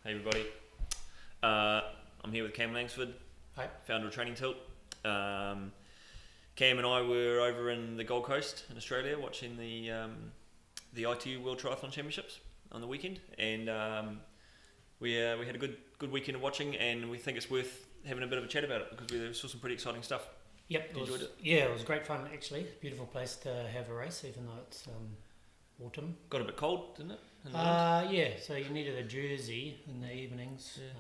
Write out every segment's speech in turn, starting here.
Hey everybody, I'm here with Cam Langsford, Hi. founder of Training Tilt. Cam and I were over in the Gold Coast in Australia watching the ITU World Triathlon Championships on the weekend, and we had a good weekend of watching, and we think it's worth having a bit of a chat about it because we saw some pretty exciting stuff. Yep, You enjoyed it? Yeah, it was great fun actually. Beautiful place to have a race, even though it's autumn. Got a bit cold, didn't it? In the winds? Yeah, so you needed a jersey in the evenings Yeah.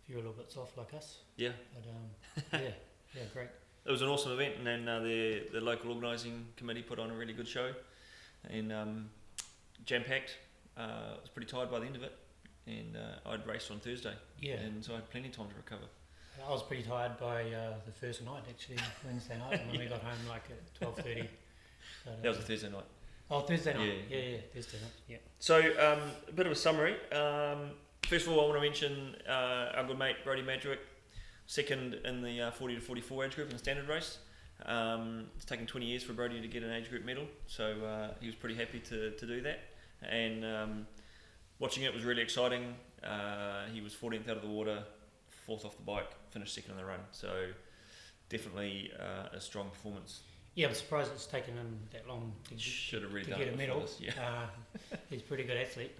if you're a little bit soft like us. Yeah. But yeah, great. It was an awesome event, and then the local organising committee put on a really good show, and jam-packed. I was pretty tired by the end of it, and I'd raced on Thursday, Yeah, and so I had plenty of time to recover. I was pretty tired by the first night actually, Wednesday night, and then we got home like at 12:30. That was a Thursday night. Oh, Thursday night. Yeah. Yeah, Thursday night. Yeah. So a bit of a summary. First of all, I want to mention our good mate Brodie Madrick, second in the 40 to 44 age group in the standard race. It's taken 20 years for Brodie to get an age group medal, so he was pretty happy to do that. And watching it was really exciting. He was 14th out of the water, 4th off the bike, finished second on the run. So definitely a strong performance. Yeah, I'm surprised it's taken him that long Should have really to done get it a medal. before this, yeah. He's a pretty good athlete.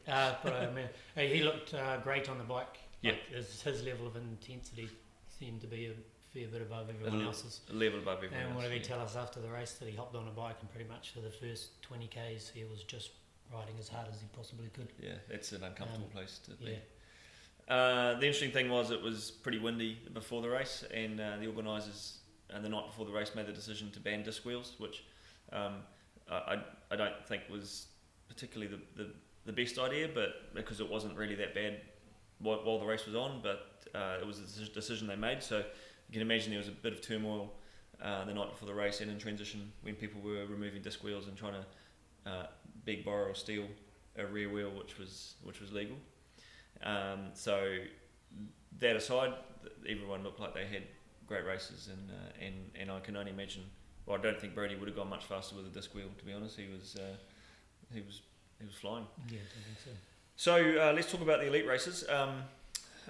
He looked great on the bike. Yeah. Like, his level of intensity seemed to be a fair bit above everyone else's. A level above everyone And else. what did he Yeah. tell us after the race? That he hopped on a bike and pretty much for the first 20 k's he was just riding as hard as he possibly could. Yeah, it's an uncomfortable place to be. Yeah. The interesting thing was it was pretty windy before the race, and the organisers the night before the race made the decision to ban disc wheels, which I don't think was particularly the best idea, but because it wasn't really that bad while the race was on, but it was a decision they made. So you can imagine there was a bit of turmoil the night before the race and in transition when people were removing disc wheels and trying to beg, borrow or steal a rear wheel, which was legal. So that aside, everyone looked like they had great races, and I can only imagine. Well, I don't think Brodie would have gone much faster with a disc wheel. To be honest, he was flying. Yeah, I don't think so. So let's talk about the elite races.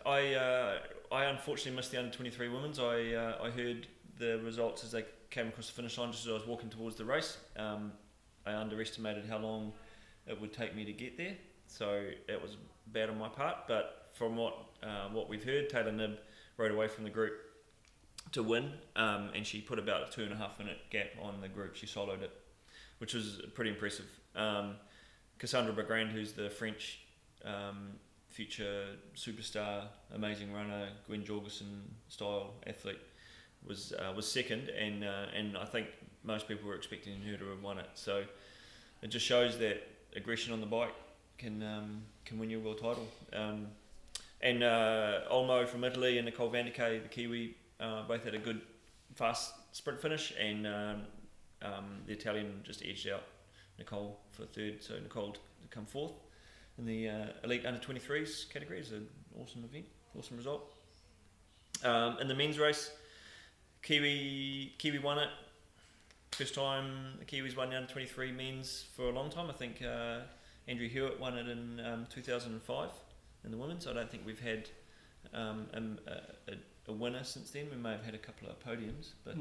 I unfortunately missed the under 23 women's. I heard the results as they came across the finish line just as I was walking towards the race. I underestimated how long it would take me to get there, so it was bad on my part. But from what we've heard, Taylor Knibb rode away from the group to win, and she put about a 2.5 minute gap on the group. She soloed it, which was pretty impressive. Cassandra Bergrand, who's the French future superstar, amazing runner, Gwen Jorgensen style athlete, was second, and I think most people were expecting her to have won it. So it just shows that aggression on the bike can win you a world title. And Olmo from Italy and Nicole van der Kay, the Kiwi, both had a good fast sprint finish, and the Italian just edged out Nicole for third, so Nicole to come fourth in the elite under 23s category. Is an awesome event, awesome result. In the men's race, Kiwi won it. First time the Kiwis won the under 23 men's for a long time. I think Andrew Hewitt won it in 2005 in the women's. I don't think we've had a winner since then. We may have had a couple of podiums, but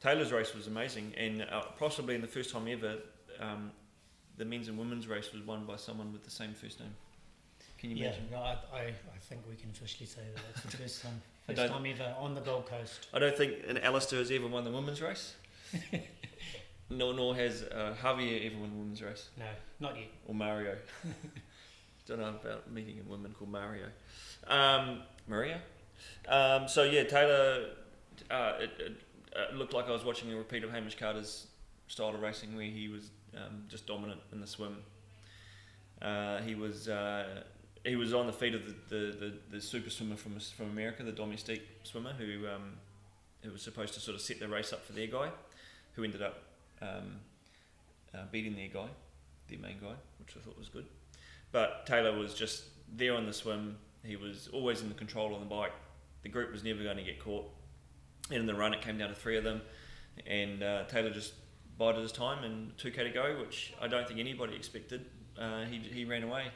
Taylor's race was amazing, and possibly in the first time ever, the men's and women's race was won by someone with the same first name. Can you imagine? Yeah, I think we can officially say that it's the first time ever on the Gold Coast. I don't think an Alistair has ever won the women's race. Nor has Javier ever won the women's race. No, not yet. Or Mario. Don't know about meeting a woman called Mario. Maria. So yeah, Taylor. It looked like I was watching a repeat of Hamish Carter's style of racing, where he was just dominant in the swim. He was on the feet of the super swimmer from America, the domestique swimmer, who was supposed to sort of set the race up for their guy, who ended up beating their main guy, which I thought was good. But Taylor was just there on the swim. He was always in the control on the bike. The group was never going to get caught. And in the run, it came down to 3 of them, and Taylor just bided his time and 2K to go, which I don't think anybody expected. He ran away,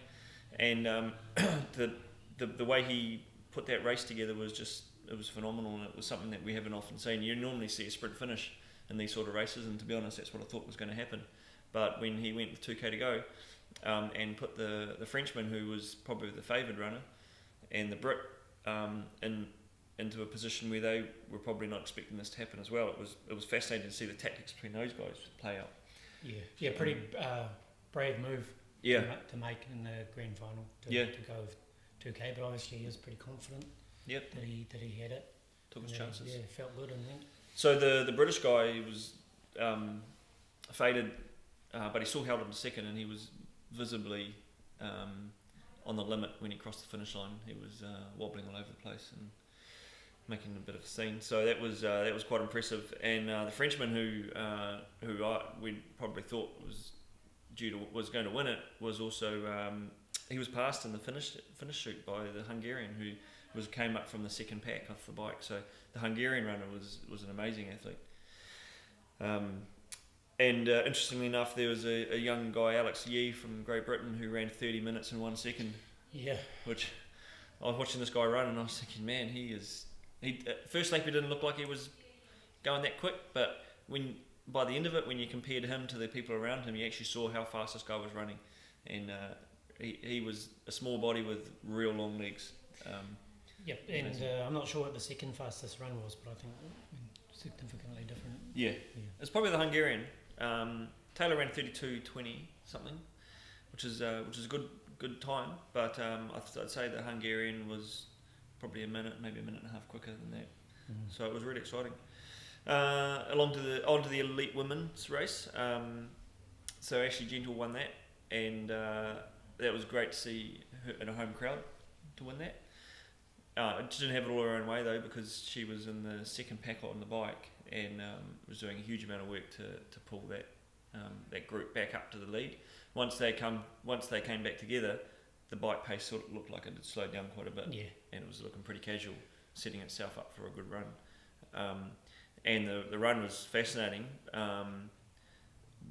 And the way he put that race together was just, it was phenomenal, and it was something that we haven't often seen. You normally see a sprint finish in these sort of races, and to be honest, that's what I thought was going to happen. But when he went with 2k to go, and put the Frenchman, who was probably the favoured runner, and the Brit into a position where they were probably not expecting this to happen as well. It was fascinating to see the tactics between those guys play out. Yeah, pretty brave move. Yeah. To make in the grand final to go with 2k, but obviously he was pretty confident. Yep. That he had it. Took his chances. Yeah, felt good, I think. So the British guy was faded, but he still held on to second, and he was visibly on the limit when he crossed the finish line. He was wobbling all over the place and making a bit of a scene. So that was quite impressive. And the Frenchman who we probably thought was going to win it was also he was passed in the finish shoot by the Hungarian, who came up from the second pack off the bike. So the Hungarian runner was an amazing athlete. And interestingly enough, there was a young guy, Alex Yee from Great Britain, who ran 30 minutes in 1 second. Yeah. Which I was watching this guy run, and I was thinking, man, first lap he didn't look like he was going that quick, but by the end of it, when you compared him to the people around him, you actually saw how fast this guy was running, and he was a small body with real long legs. Yep, and I'm not sure what the second fastest run was, but I think significantly different. Yeah. It's probably the Hungarian. Taylor ran 32:20 something, which is a good time, but I'd say the Hungarian was probably maybe a minute and a half quicker than that. So it was really exciting. Onto the elite women's race. So Ashley Gentle won that, and that was great to see her in a home crowd to win that. She didn't have it all her own way though, because she was in the second pack on the bike and was doing a huge amount of work to pull that group back up to the lead. Once they came back together, the bike pace sort of looked like it had slowed down quite a bit, and it was looking pretty casual, setting itself up for a good run. And the run was fascinating,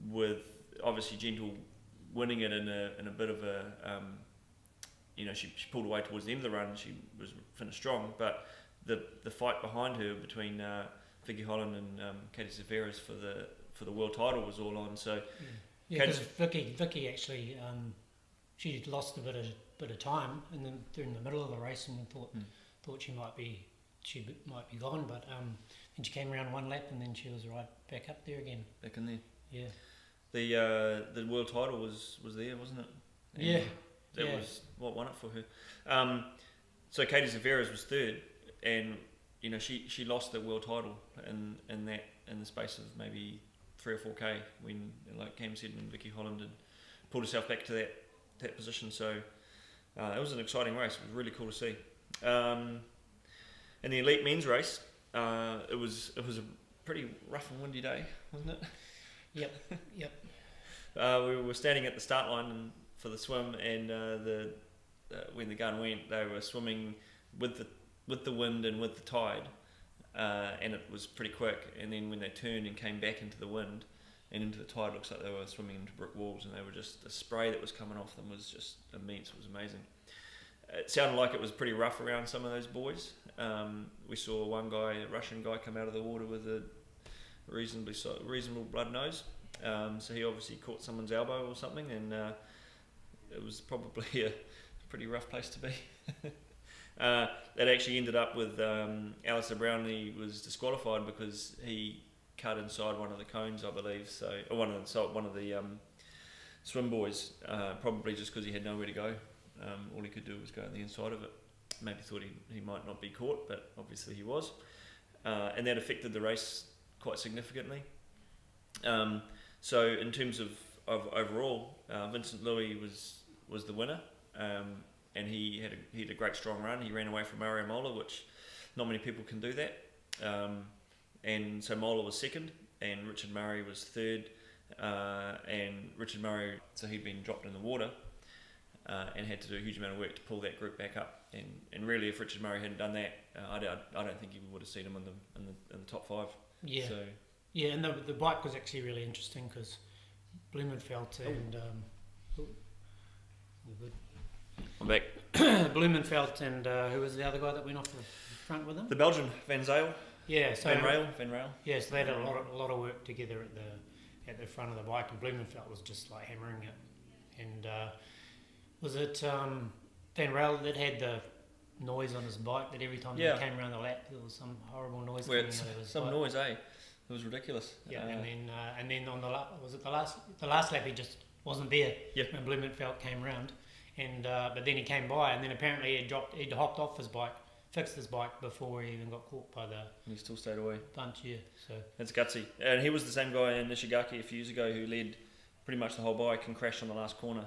with obviously Gentle winning it in a bit of a she pulled away towards the end of the run. She was finished strong, but the fight behind her between Vicky Holland and Katie Zaveras for the world title was all on. So because Vicky actually she lost a bit of time, and then during the middle of the race, and thought she might be gone, but then she came around one lap, and then she was right back up there again. Back in there. Yeah. The world title was there, wasn't it? And that was what won it for her. So Katie Zaveras was third, and she lost the world title in the space of maybe 3 or 4k when, like Cam said, when Vicky Holland had pulled herself back to that position. So it was an exciting race. It was really cool to see. In the elite men's race, it was a pretty rough and windy day, wasn't it? Yep. We were standing at the start line for the swim, and when the gun went, they were swimming with the wind and with the tide, and it was pretty quick. And then when they turned and came back into the wind and into the tide, it looks like they were swimming into brick walls, and they were just, the spray that was coming off them was just immense. It was amazing. It sounded like it was pretty rough around some of those boys. We saw one guy, a Russian guy, come out of the water with a reasonable blood nose. So he obviously caught someone's elbow or something, and it was probably a pretty rough place to be. That actually ended up with Alistair Brownlee was disqualified because he cut inside one of the cones, I believe. So one of the swim boys, probably just because he had nowhere to go. All he could do was go on the inside of it. Maybe thought he might not be caught, but obviously he was, and that affected the race quite significantly. So in terms of overall, Vincent Louis was the winner, and he had a great strong run. He ran away from Mario Mola, which not many people can do that. And so Mola was second, and Richard Murray was third. And Richard Murray, so he'd been dropped in the water, and had to do a huge amount of work to pull that group back up. And really, if Richard Murray hadn't done that, I don't think he would have seen him in the top 5. Yeah. So, yeah, and the bike was actually really interesting because Blumenfeld and we're good. back. Blumenfeld and who was the other guy that went off the front with him? The Belgian, Van Zale. Yeah, so Van Rail. Yeah, so they had a lot of work together at the front of the bike, and Blumenfeld was just like hammering it. And was it Van Rail that had the noise on his bike that every time he came around the lap there was some horrible noise coming out of his bike. Noise, eh? It was ridiculous. Yeah, and then on the last lap he just wasn't there when Blumenfeld came round, and but then he came by, and then apparently he'd hopped off his bike, fixed his bike before he even got caught by the. And he still stayed away. Bunch, yeah. So that's gutsy, and he was the same guy in Nishigaki a few years ago who led pretty much the whole bike and crashed on the last corner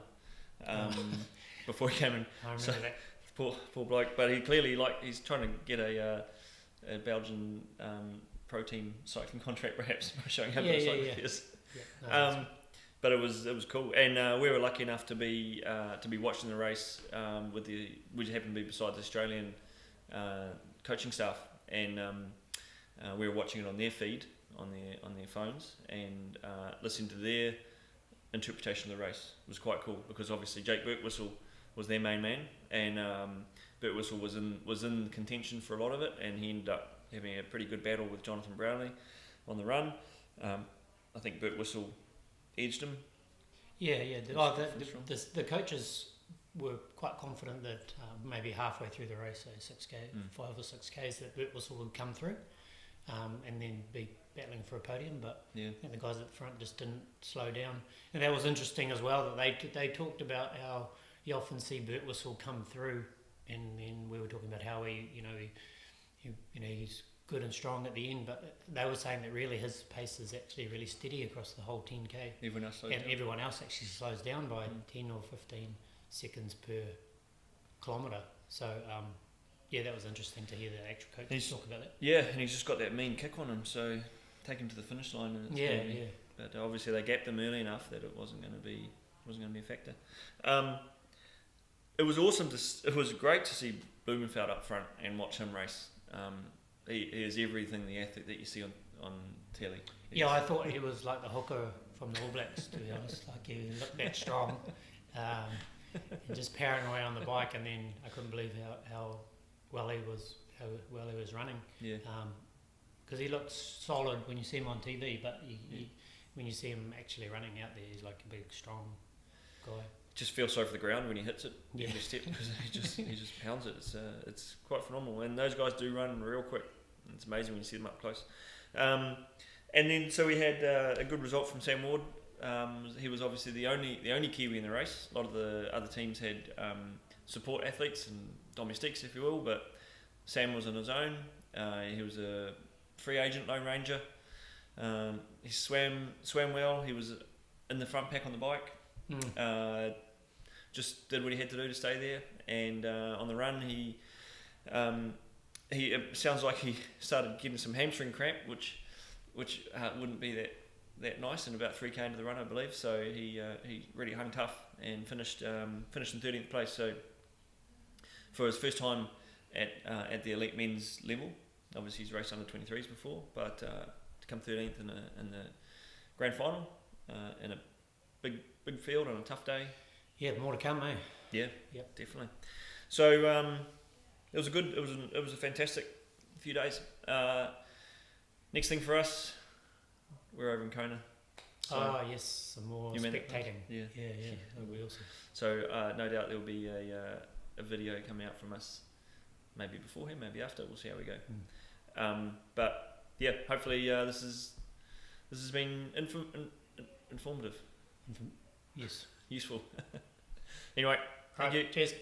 before he came in. I remember that. Poor bloke, but he clearly he's trying to get a Belgian pro team cycling contract, perhaps by showing how good cycling is. Yeah, no, but it was cool, and we were lucky enough to be watching the race we happened to be beside the Australian coaching staff, and we were watching it on their feed on their phones and listening to their interpretation of the race. It was quite cool because obviously Jake Birtwistle was their main man, and Birtwistle was in contention for a lot of it, and he ended up having a pretty good battle with Jonathan Brownlee on the run. I think Birtwistle edged him. The coaches were quite confident that maybe halfway through the race, so 6K, 5 or 6Ks, that Birtwistle would come through and then be battling for a podium, but I think the guys at the front just didn't slow down. And that was interesting as well, that they talked about how you often see Birtwistle come through, and then we were talking about how he's good and strong at the end, but they were saying that really his pace is actually really steady across the whole 10K. Everyone else actually slows down by 10 or 15 seconds per kilometre. So that was interesting to hear the actual coaches talk about that. Yeah, and he's just got that mean kick on him, so take him to the finish line. And but obviously they gapped him early enough that it wasn't going to be a factor. It was awesome. It was great to see Blumenfeld up front and watch him race. He is everything the athlete that you see on telly. I thought he was like the hooker from the All Blacks, to be honest. Like he looked that strong, and just powering away on the bike. And then I couldn't believe how well he was running. Yeah. Because he looked solid when you see him on TV, but when you see him actually running out there, he's like a big, strong guy. Just feel sorry for the ground when he hits it every step, because he just pounds it. It's quite phenomenal, and those guys do run real quick. It's amazing when you see them up close. And then so we had a good result from Sam Ward. He was obviously the only Kiwi in the race. A lot of the other teams had support athletes and domestiques, if you will, but Sam was on his own. He was a free agent Lone Ranger. He swam well. He was in the front pack on the bike. Just did what he had to do to stay there, and on the run he it sounds like he started getting some hamstring cramp, which wouldn't be that nice in about 3K into the run, I believe. So he really hung tough and finished in 13th place. So for his first time at the elite men's level, obviously he's raced under 23s before, but to come 13th in the grand final in a big field on a tough day. Yeah, more to come, eh? Yeah, yep, definitely. So it was a fantastic few days. Next thing for us, we're over in Kona. So yes, some more spectating. Yeah, that'll be awesome. So no doubt there'll be a video coming out from us, maybe beforehand, maybe after. We'll see how we go. But yeah, hopefully this has been informative. Yes. Useful. Anyway, thank you. Cheers.